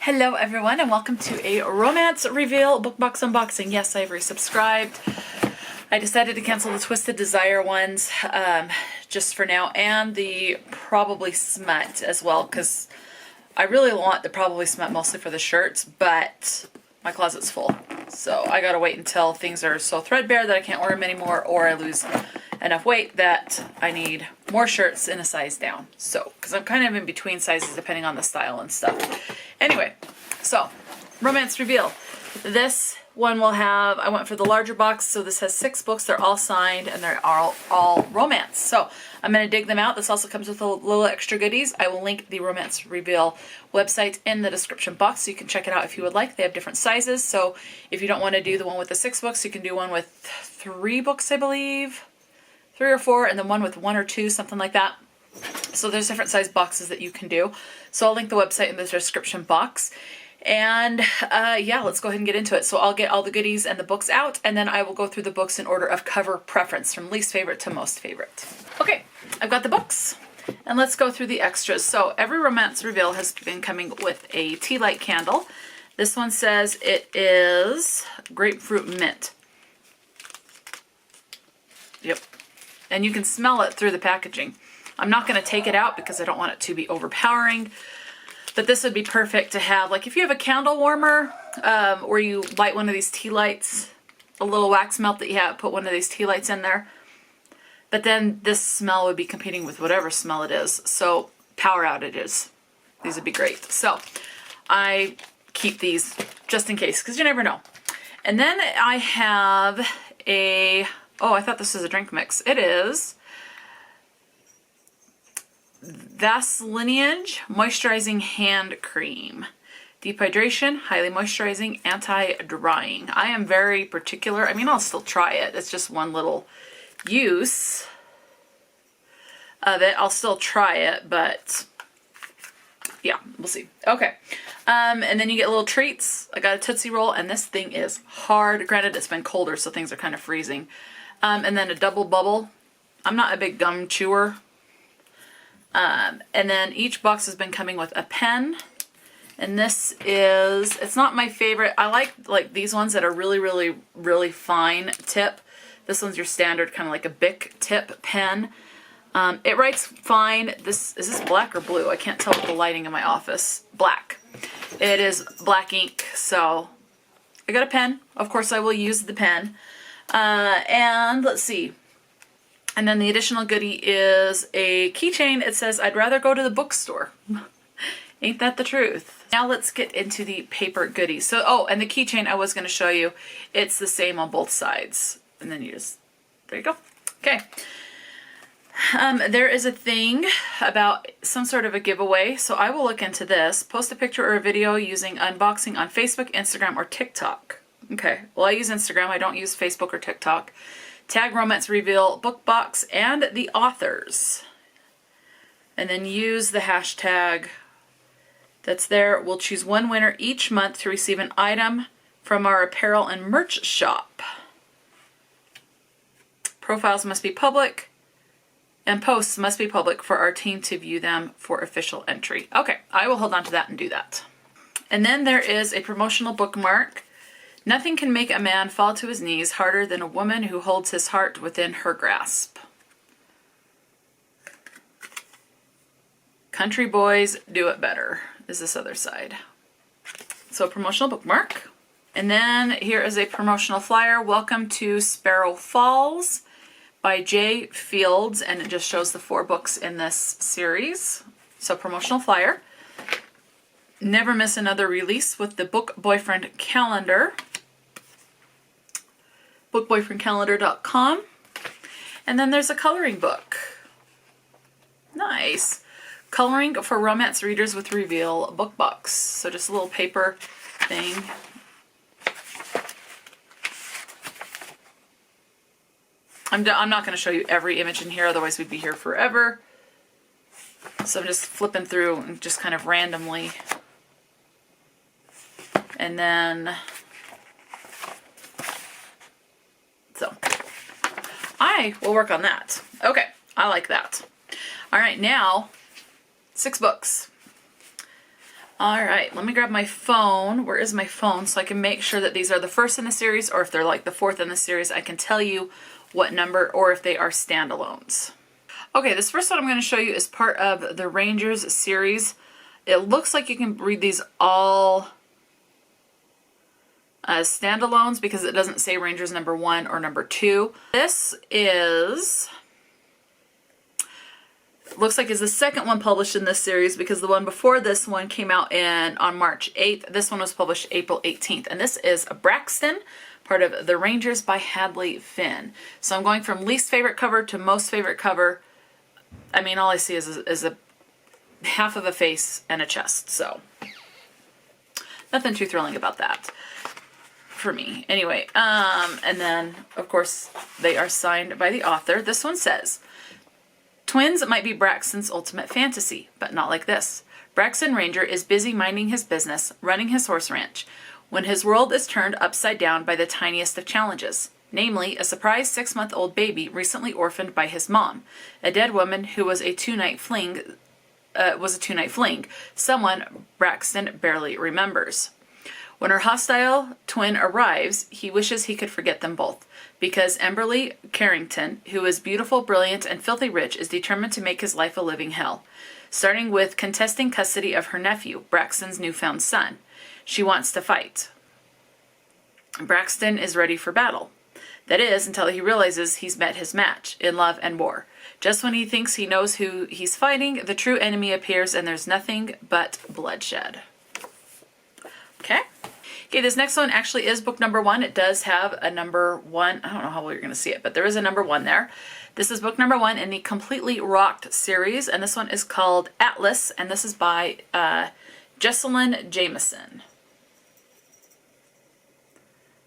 Hello everyone and welcome to a romance reveal book box unboxing. Yes, I've resubscribed. I decided to cancel the Twisted Desire ones just for now, and the Probably Smut as well, because I really want the Probably Smut mostly for the shirts, but my closet's full. So I gotta wait until things are so threadbare that I can't wear them anymore, or I lose enough weight that I need more shirts in a size down. So, because I'm kind of in between sizes depending on the style and stuff. Anyway, so romance reveal. This one will have, I went for the larger box, so this has 6 books. They're all signed and they're all romance. So I'm going to dig them out. This also comes with a little extra goodies. I will link the romance reveal website in the description box so you can check it out if you would like. They have different sizes, so if you don't want to do the one with the 6 books, you can do one with 3 books, I believe. 3 or 4, and then one with 1 or 2, something like that. So there's different size boxes that you can do. So I'll link the website in the description box. And yeah, let's go ahead and get into it. So I'll get all the goodies and the books out, and then I will go through the books in order of cover preference from least favorite to most favorite. Okay, I've got the books, and let's go through the extras. So every romance reveal has been coming with a tea light candle. This one says it is grapefruit mint. Yep. And you can smell it through the packaging. I'm not going to take it out because I don't want it to be overpowering, but this would be perfect to have, like if you have a candle warmer or you light one of these tea lights, a little wax melt that you have, put one of these tea lights in there, but then this smell would be competing with whatever smell it is. So power outages, these would be great. So I keep these just in case, because you never know. And then I have a, oh, I thought this was a drink mix. It is Vaseline Moisturizing Hand Cream. Deep hydration, highly moisturizing, anti-drying. I am very particular. I mean, I'll still try it. It's just one little use of it. I'll still try it, but yeah, we'll see. Okay. And then you get little treats. I got a Tootsie Roll, and this thing is hard. Granted, it's been colder, so things are kind of freezing. And then a double bubble. I'm not a big gum chewer. And then each box has been coming with a pen. And this is, it's not my favorite. I like these ones that are really, really, really fine tip. This one's your standard kind of like a Bic tip pen. It writes fine. Is this black or blue? I can't tell with the lighting in my office. Black. It is black ink. So I got a pen. Of course I will use the pen. And let's see. And then the additional goodie is a keychain. It says, I'd rather go to the bookstore. Ain't that the truth? Now let's get into the paper goodies. So, oh, and the keychain I was going to show you, it's the same on both sides. And then you just, there you go. Okay. There is a thing about some sort of a giveaway. So I will look into this. Post a picture or a video using unboxing on Facebook, Instagram, or TikTok. Okay. Well, I use Instagram. I don't use Facebook or TikTok. Tag Romance Reveal Book Box and the authors. And then use the hashtag that's there. We'll choose one winner each month to receive an item from our apparel and merch shop. Profiles must be public and posts must be public for our team to view them for official entry. Okay, I will hold on to that and do that. And then there is a promotional bookmark. Nothing can make a man fall to his knees harder than a woman who holds his heart within her grasp. Country boys do it better, is this other side. So a promotional bookmark. And then here is a promotional flyer. Welcome to Sparrow Falls by J. Fields. And it just shows the 4 books in this series. So promotional flyer. Never miss another release with the Book Boyfriend Calendar. bookboyfriendcalendar.com. And then there's a coloring book. Nice. Coloring for Romance Readers with Reveal book box. So just a little paper thing. I'm not going to show you every image in here, otherwise we'd be here forever. So I'm just flipping through and just kind of randomly. And then, so I will work on that. Okay, I like that. All right, now 6 books. All right, let me grab my phone. Where is my phone? So I can make sure that these are the first in the series, or if they're like the fourth in the series, I can tell you what number, or if they are standalones. Okay, this first one I'm going to show you is part of the Rangers series. It looks like you can read these all as standalones because it doesn't say Rangers number 1 or number 2. This is... looks like is the second one published in this series because the one before this one came out on March 8th. This one was published April 18th. And this is a Braxton, part of The Rangers by Hadley Finn. So I'm going from least favorite cover to most favorite cover. I mean, all I see is a half of a face and a chest. So nothing too thrilling about that for me. Anyway, and then, of course, they are signed by the author. This one says... twins might be Braxton's ultimate fantasy, but not like this. Braxton Ranger is busy minding his business, running his horse ranch, when his world is turned upside down by the tiniest of challenges. Namely, a surprise 6-month-old baby recently orphaned by his mom, a dead woman who was a two-night fling, someone Braxton barely remembers. When her hostile twin arrives, he wishes he could forget them both, because Emberly Carrington, who is beautiful, brilliant, and filthy rich, is determined to make his life a living hell, starting with contesting custody of her nephew, Braxton's newfound son. She wants to fight. Braxton is ready for battle. That is, until he realizes he's met his match, in love and war. Just when he thinks he knows who he's fighting, the true enemy appears and there's nothing but bloodshed. Okay. Okay, this next one actually is book number 1. It does have a number 1. I don't know how well you're going to see it, but there is a number 1 there. This is book number 1 in the Completely Rocked series, and this one is called Atlas, and this is by Jessalyn Jameson.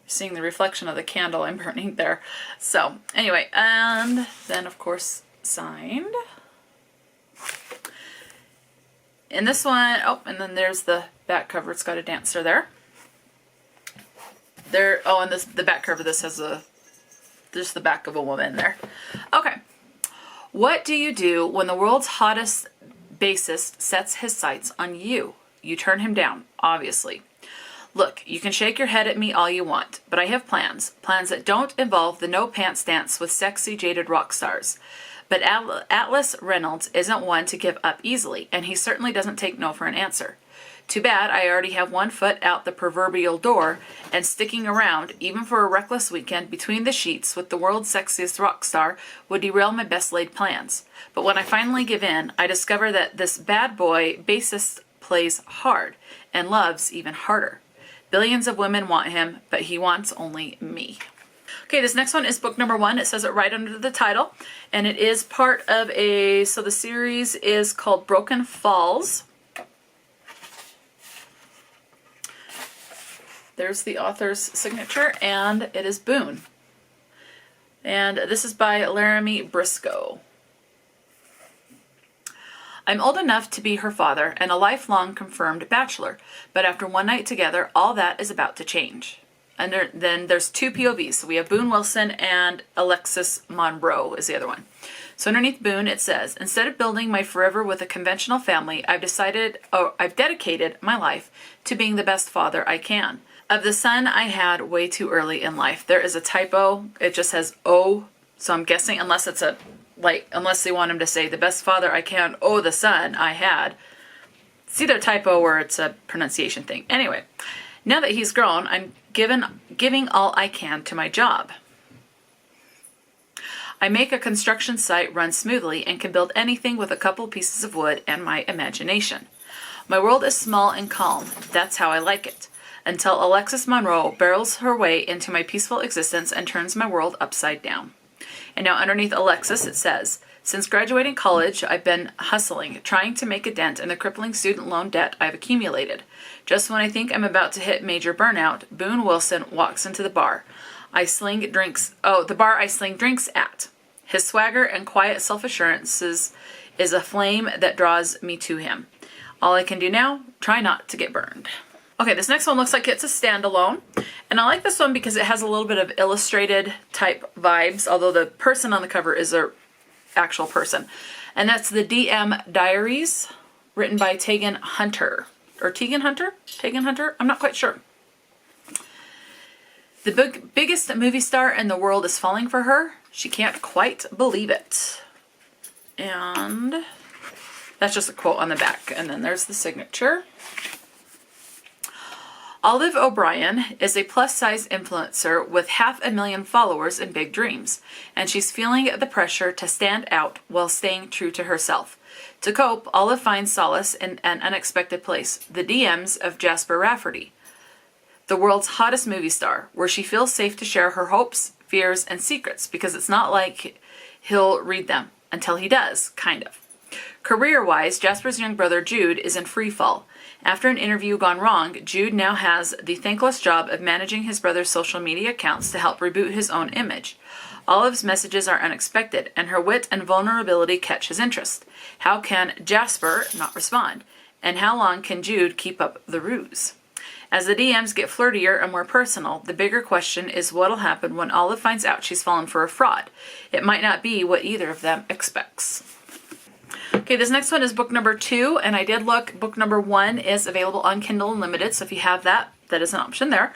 Seeing the reflection of the candle I'm burning there. So, anyway, and then, of course, signed. In this one, oh, and then there's the back cover. It's got a dancer there. Oh, and the back cover of this has just the back of a woman there. Okay. What do you do when the world's hottest bassist sets his sights on you? You turn him down, obviously. Look, you can shake your head at me all you want, but I have plans. Plans that don't involve the no-pants dance with sexy, jaded rock stars. But Atlas Reynolds isn't one to give up easily, and he certainly doesn't take no for an answer. Too bad I already have one foot out the proverbial door, and sticking around, even for a reckless weekend between the sheets with the world's sexiest rock star, would derail my best laid plans. But when I finally give in, I discover that this bad boy bassist plays hard, and loves even harder. Billions of women want him, but he wants only me. Okay, this next one is book number 1. It says it right under the title, and it is part of so the series is called Broken Falls. There's the author's signature, and it is Boone. And this is by Laramie Briscoe. I'm old enough to be her father and a lifelong confirmed bachelor, but after one night together, all that is about to change. And then there's 2 POVs. So we have Boone Wilson and Alexis Monroe is the other one. So underneath Boone, it says, instead of building my forever with a conventional family, I've dedicated my life to being the best father I can. Of the son I had way too early in life. There is a typo. It just says "oh," so I'm guessing unless they want him to say the best father I can, oh, the son I had. It's either a typo or it's a pronunciation thing. Anyway, now that he's grown, I'm giving all I can to my job. I make a construction site run smoothly and can build anything with a couple pieces of wood and my imagination. My world is small and calm. That's how I like it. Until Alexis Monroe barrels her way into my peaceful existence and turns my world upside down. And now underneath Alexis it says, since graduating college, I've been hustling, trying to make a dent in the crippling student loan debt I've accumulated. Just when I think I'm about to hit major burnout, Boone Wilson walks into the bar. The bar I sling drinks at. His swagger and quiet self-assurance is a flame that draws me to him. All I can do now, try not to get burned. Okay, this next one looks like it's a standalone, and I like this one because it has a little bit of illustrated type vibes, although the person on the cover is an actual person. And that's the DM Diaries, written by Teagan Hunter. or Teagan Hunter. I'm not quite sure. The biggest movie star in the world is falling for her. She can't quite believe it. And that's just a quote on the back. And then there's the signature. Olive O'Brien is a plus-size influencer with 500,000 followers and big dreams, and she's feeling the pressure to stand out while staying true to herself. To cope, Olive finds solace in an unexpected place, the DMs of Jasper Rafferty, the world's hottest movie star, where she feels safe to share her hopes, fears, and secrets, because it's not like he'll read them until he does, kind of. Career-wise, Jasper's young brother Jude is in free fall. After an interview gone wrong, Jude now has the thankless job of managing his brother's social media accounts to help reboot his own image. Olive's messages are unexpected, and her wit and vulnerability catch his interest. How can Jasper not respond? And how long can Jude keep up the ruse? As the DMs get flirtier and more personal, the bigger question is what'll happen when Olive finds out she's fallen for a fraud. It might not be what either of them expects. Okay, this next one is book number 2, and I did look. Book number 1 is available on Kindle Unlimited, so if you have that, that is an option there.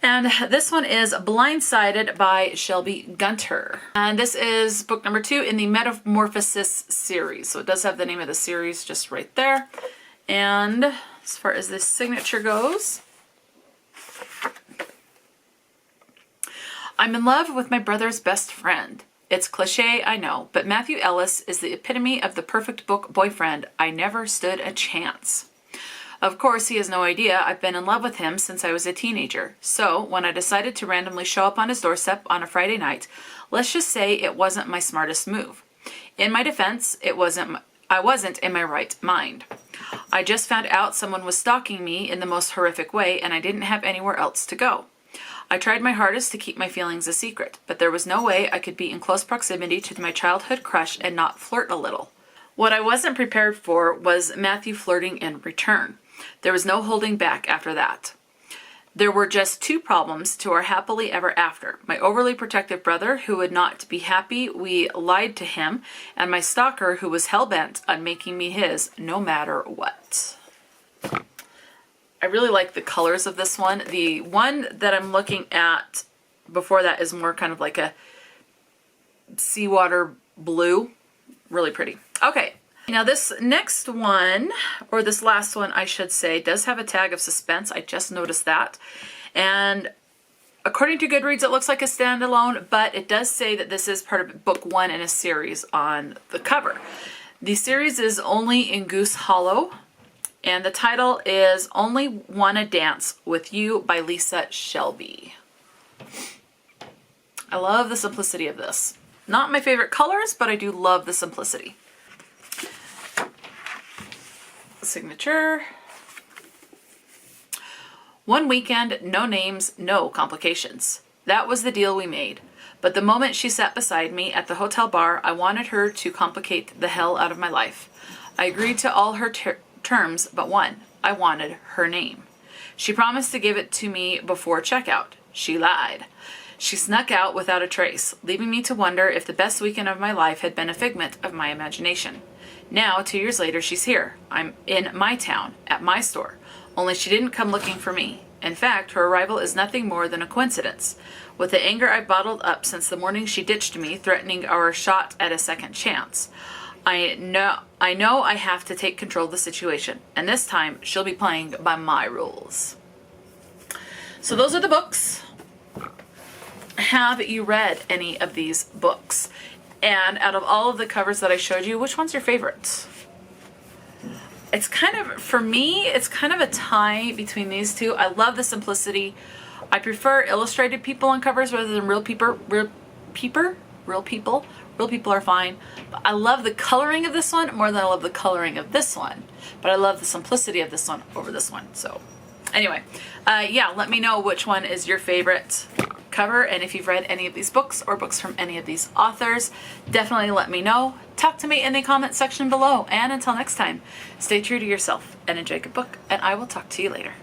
And this one is Blindsided by Shelby Gunter. And this is book number 2 in the Metamorphosis series. So it does have the name of the series just right there. And as far as this signature goes, I'm in love with my brother's best friend. It's cliche, I know, but Matthew Ellis is the epitome of the perfect book boyfriend. I never stood a chance. Of course, he has no idea I've been in love with him since I was a teenager. So, when I decided to randomly show up on his doorstep on a Friday night, let's just say it wasn't my smartest move. In my defense, I wasn't in my right mind. I just found out someone was stalking me in the most horrific way, and I didn't have anywhere else to go. I tried my hardest to keep my feelings a secret, but there was no way I could be in close proximity to my childhood crush and not flirt a little. What I wasn't prepared for was Matthew flirting in return. There was no holding back after that. There were just 2 problems to our happily ever after. My overly protective brother, who would not be happy we lied to him, and my stalker, who was hell-bent on making me his no matter what. I really like the colors of this one. The one that I'm looking at before that is more kind of like a seawater blue. Really pretty. Okay. Now this next one, or this last one I should say, does have a tag of suspense. I just noticed that. And according to Goodreads, it looks like a standalone, but it does say that this is part of book 1 in a series on the cover. The series is Only in Goose Hollow, and the title is Only Wanna Dance With You by Lisa Shelby. I love the simplicity of this. Not my favorite colors, but I do love the simplicity. Signature. One weekend, no names, no complications. That was the deal we made. But the moment she sat beside me at the hotel bar, I wanted her to complicate the hell out of my life. I agreed to all her terms but one. I wanted her name. She promised to give it to me before checkout. She lied. She snuck out without a trace, leaving me to wonder if the best weekend of my life had been a figment of my imagination. Now, 2 years later, she's here. I'm in my town, at my store. Only she didn't come looking for me. In fact, her arrival is nothing more than a coincidence. With the anger I've bottled up since the morning she ditched me, threatening our shot at a second chance, I know I have to take control of the situation, and this time she'll be playing by my rules. So those are the books. Have you read any of these books? And out of all of the covers that I showed you, which one's your favorite? It's kind of, for me, it's kind of a tie between these two. I love the simplicity. I prefer illustrated people on covers rather than real people. Real people are fine. But I love the coloring of this one more than I love the coloring of this one. But I love the simplicity of this one over this one. So anyway, yeah, let me know which one is your favorite cover, and if you've read any of these books or books from any of these authors, definitely let me know. Talk to me in the comment section below, and until next time, stay true to yourself and enjoy a good book, and I will talk to you later.